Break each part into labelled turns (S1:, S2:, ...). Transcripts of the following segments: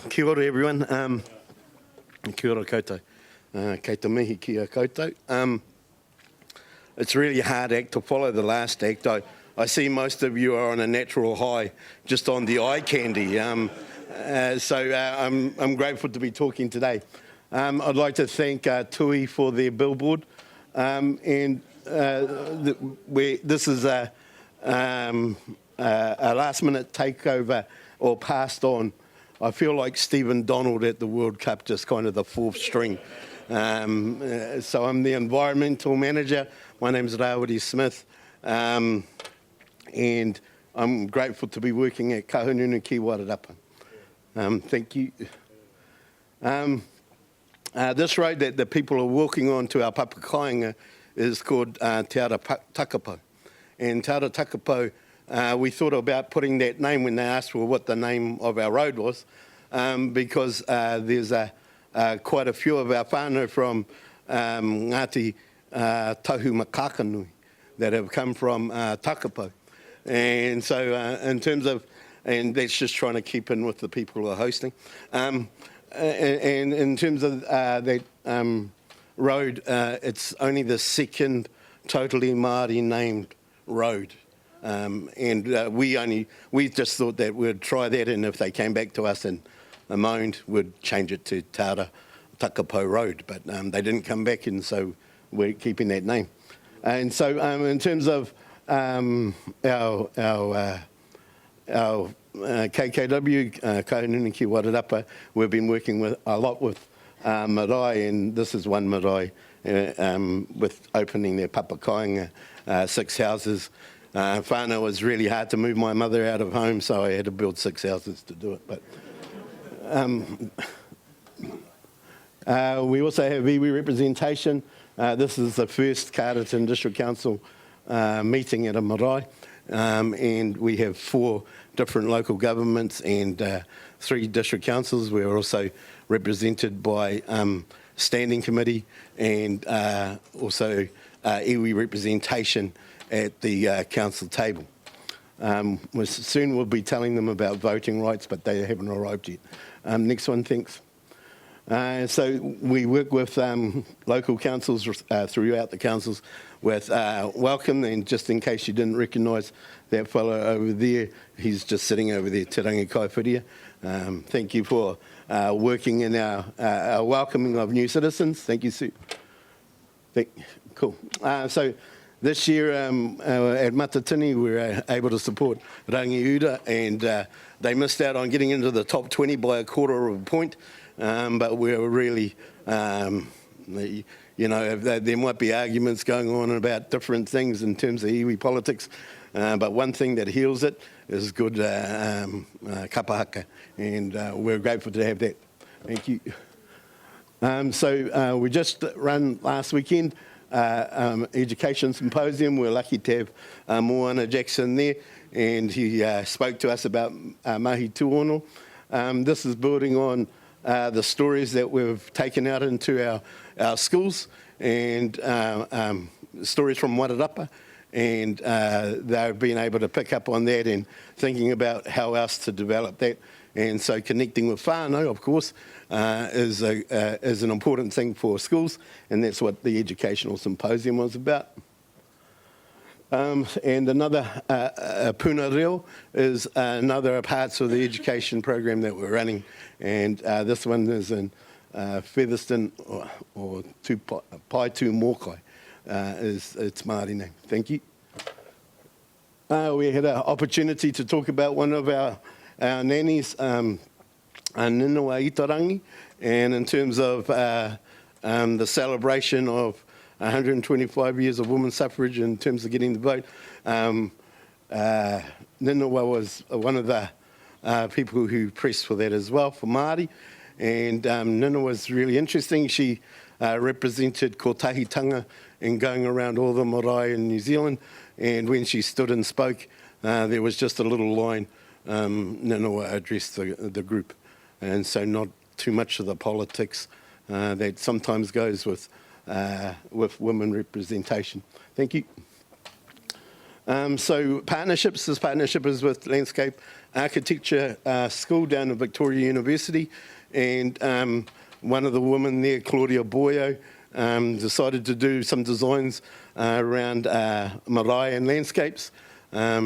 S1: Kia ora, everyone. Kia ora koutou. Kei te mihi ki a koutou. It's really a hard act to follow, the last act. I see most of you are on a natural high just on the eye candy. So I'm grateful to be talking today. I'd like to thank TUI for their billboard. This is a last-minute takeover or passed on. I feel like Stephen Donald at the World Cup, just kind of the fourth string. So I'm the environmental manager. My name's Rawiri Smith. And I'm grateful to be working at Kahungunu ki Wairarapa. Thank you. This road that the people are walking on to our PAPAKAINGA is called Te Ara Takapo. And Te Ara Takapo, we thought about putting that name when they asked for what the name of our road was, because there's quite a few of our whānau from Ngāti Tohu Makakanui that have come from Takapo. And so in terms of, and that's just trying to keep in with the people who are hosting. And in terms of that road, it's only the second totally Māori named road. We just thought that we'd try that, and if they came back to us and moaned, we'd change it to Te Ara Takapo Road. But they didn't come back, and so we're keeping that name. And so in terms of our KKW, Kahungunu ki Wairarapa, we've been working a lot with marae, and this is one marae with opening their PAPAKAINGA, 6 houses. Whānau was really hard to move my mother out of home, so I had to build 6 houses to do it. But we also have iwi representation. This is the first Kāreton District Council meeting at a marae, and we have 4 different local governments and 3 district councils. We're also represented by standing committee and also iwi representation at the council table. Soon we'll be telling them about voting rights, but they haven't arrived yet. Next one, thanks. So we work with local councils throughout the councils with welcome, and just in case you didn't recognise that fellow over there, he's just sitting over there, Te Rangi Kaiwhiria. Thank you for working in our welcoming of new citizens. Thank you, Sue. Cool. So this year at MATATINI, we were able to support RANGIURA, and they missed out on getting into the top 20 by a quarter of a point. But we're really, you know, there might be arguments going on about different things in terms of iwi politics, but one thing that heals it is good kapahaka, and we're grateful to have that. Thank you. So we just run last weekend education symposium. We're lucky to have Moana Jackson there, and he spoke to us about MAHI TUHONO. This is building on the stories that we've taken out into our schools, and stories from Wairarapa, and they've been able to pick up on that and thinking about how else to develop that. And so connecting with whānau, of course, is an important thing for schools, and that's what the educational symposium was about. And another Puna Reo is another parts of the education program that we're running, and this one is in Featherston or Pai Tu Mokai is its Māori name. Thank you. We had an opportunity to talk about one of our nannies, Ninawa Itarangi, and in terms of the celebration of 125 years of women's suffrage in terms of getting the vote. Ninawa was one of the people who pressed for that as well, for Māori. And Ninawa was really interesting. She represented kotahitanga in going around all the marae in New Zealand. And when she stood and spoke, there was just a little line. Ninawa addressed the group. And so not too much of the politics that sometimes goes with women representation. Thank you. So partnerships, this partnership is with Landscape Architecture School down at Victoria University, and one of the women there, Claudia Boyo, decided to do some designs around marae and landscapes.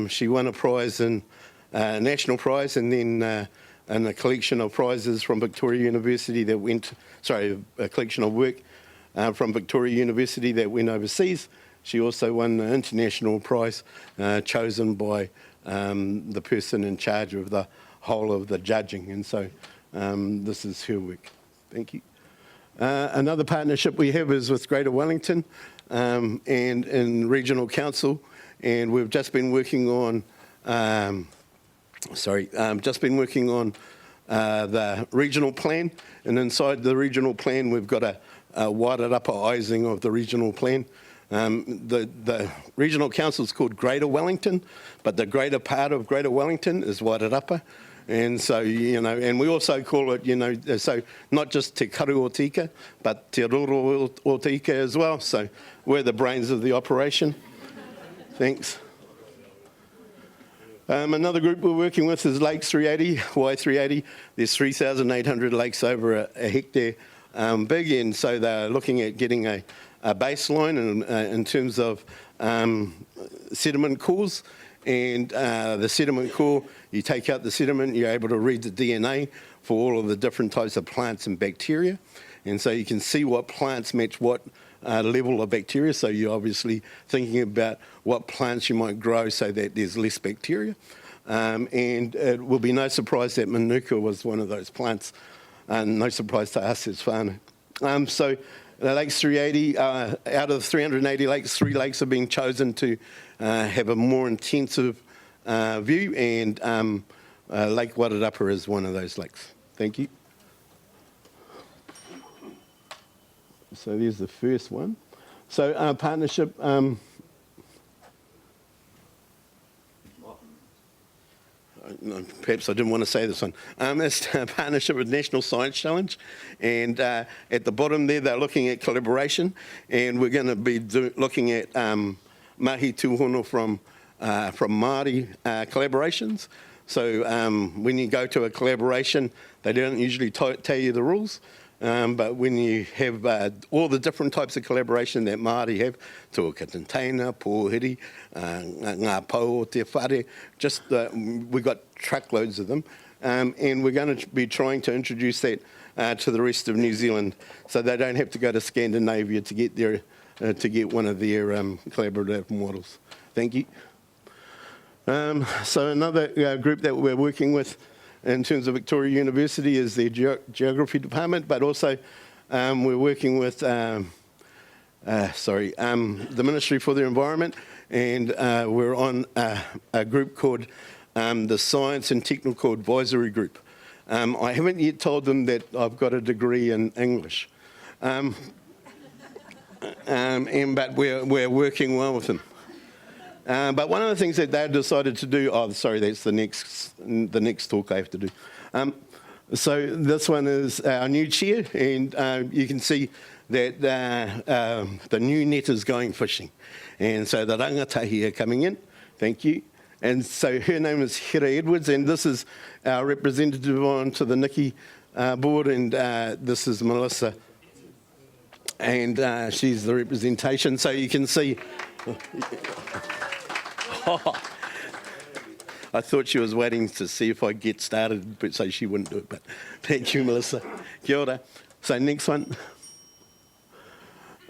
S1: She won a prize, a national prize, and then and a collection of prizes from Victoria University that went, a collection of work from Victoria University that went overseas. She also won the international prize chosen by the person in charge of the whole of the judging, and so this is her work. Thank you. Another partnership we have is with Greater Wellington and in Regional Council, and we've just been working on the regional plan, and inside the regional plan we've got a Wairarapa-ising of the regional plan. The regional council is called Greater Wellington, but the greater part of Greater Wellington is Wairarapa. And so, and we also call it, so not just Te Karu o Tika, but Te Roro o Tika as well. So we're the brains of the operation. Thanks. Another group we're working with is Lakes 380, Y380. There's 3,800 lakes over a hectare big, and so they're looking at getting a baseline in terms of sediment cores. And the sediment core, you take out the sediment, you're able to read the DNA for all of the different types of plants and bacteria. And so you can see what plants match what level of bacteria. So you're obviously thinking about what plants you might grow so that there's less bacteria. And it will be no surprise that Manuka was one of those plants. No surprise to us as whānau. So the Lakes 380, out of 380 lakes, 3 lakes have been chosen to have a more intensive view, and Lake Wairarapa is one of those lakes. Thank you. So there's the first one. So our partnership, perhaps I didn't want to say this one. It's a partnership with National Science Challenge, and at the bottom there they're looking at collaboration, and we're going to be looking at Mahi TUHONO from MAORI collaborations. So when you go to a collaboration, they don't usually tell you the rules, but when you have all the different types of collaboration that Māori have, tuakatantaina, pōhiri, ngā pau o te whare, just we've got truckloads of them, and we're going to be trying to introduce that to the rest of New Zealand, so they don't have to go to Scandinavia to get there, to get one of their collaborative models. Thank you. So another group that we're working with in terms of Victoria University is their geography department, but also we're working with the Ministry for the Environment, and we're on a group called the Science and Technical Advisory Group. I haven't yet told them that I've got a degree in English, but we're working well with them. But one of the things that they've decided to do, that's the next talk I have to do. So this one is our new chair, and you can see that the new net is going fishing. And so the rangatahi are coming in. Thank you. And so her name is Hera Edwards, and this is our representative onto the NKII board, and this is Melissa. And she's the representation. So you can see... I thought she was waiting to see if I get started, but so she wouldn't do it. But thank you, Melissa. Kia ora. So next one.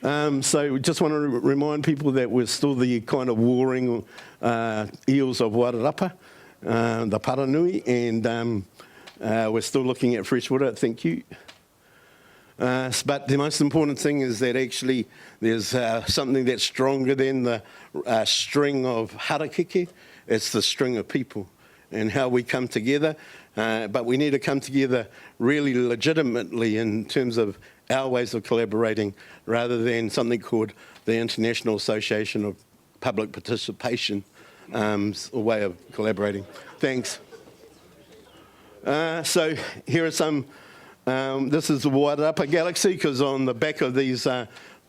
S1: So we just want to remind people that we're still the kind of warring eels of Wairarapa, the Paranui, and we're still looking at freshwater. Thank you. But the most important thing is that actually there's something that's stronger than the string of harakeke. It's the string of people and how we come together. But we need to come together really legitimately in terms of our ways of collaborating, rather than something called the International Association of Public Participation, a way of collaborating. Thanks. So here are some... this is the Wairarapa Galaxy, because on the back of these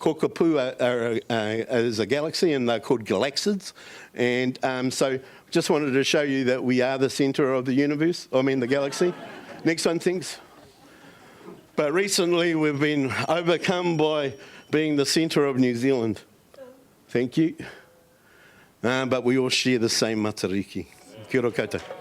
S1: Kokopū is a galaxy, and they're called galaxids. And so just wanted to show you that we are the centre of the universe, the galaxy. Next one, thanks. But recently we've been overcome by being the centre of New Zealand. Thank you. But we all share the same matariki. Kia ora koutou.